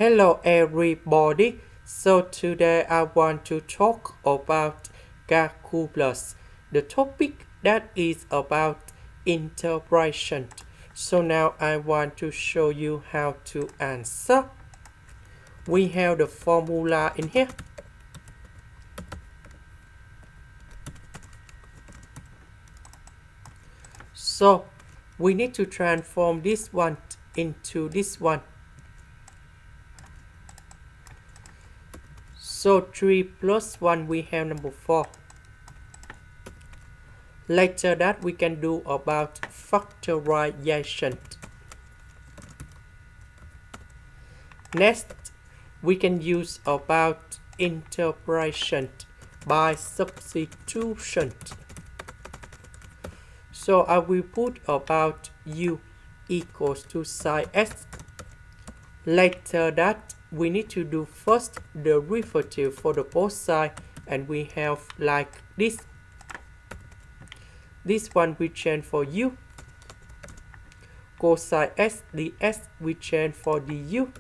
Hello everybody, so today I want to talk about calculus, the topic that is about integration. So now I want to show you how to answer. We have the formula in here. So we need to transform this one into this one. So 3 plus 1 we have number 4. Later that we can do about factorization. Next we can use about integration by substitution. So I will put about u equals to psi s. Later that we need to do first the derivative for the both sides, and we have like this. This one we change for u. Cosine s ds we change for du.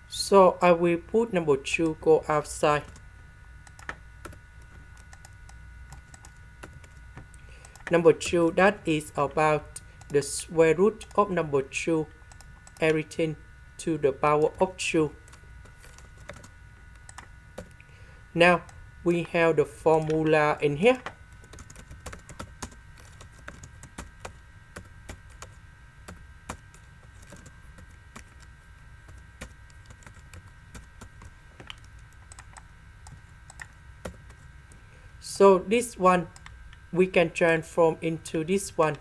So I will put number 2 go outside. Number 2 that is about the square root of number 2, everything to the power of 2. Now we have the formula in here. So this one we can transform into this one.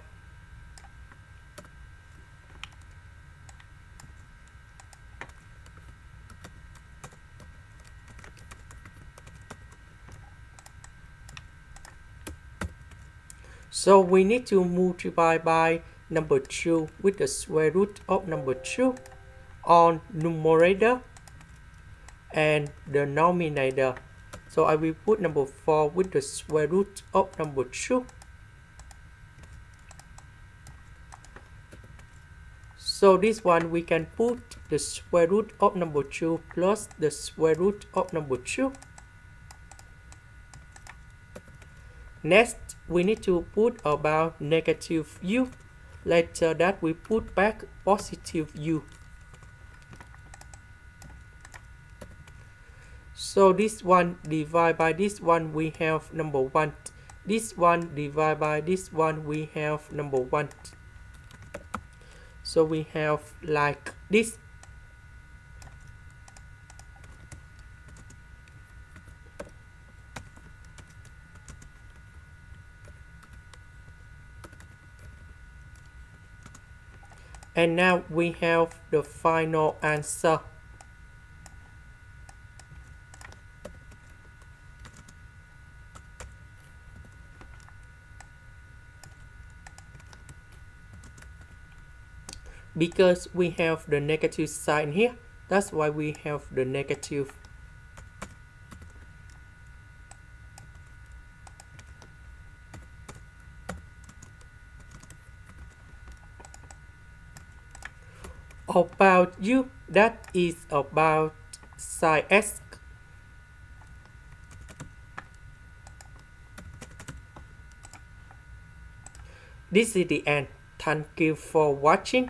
So we need to multiply by number 2 with the square root of number 2 on numerator and the denominator. So I will put number 4 with the square root of number 2. So this one we can put the square root of number 2 plus the square root of number 2. Next, we need to put about negative u. Later that we put back positive u. So this one divided by this one we have number 1. This one divided by this one we have number 1. So we have like this. And now we have the final answer. Because we have the negative sign here, that's why we have the negative. About u, that is about psi s. This is the end. Thank you for watching.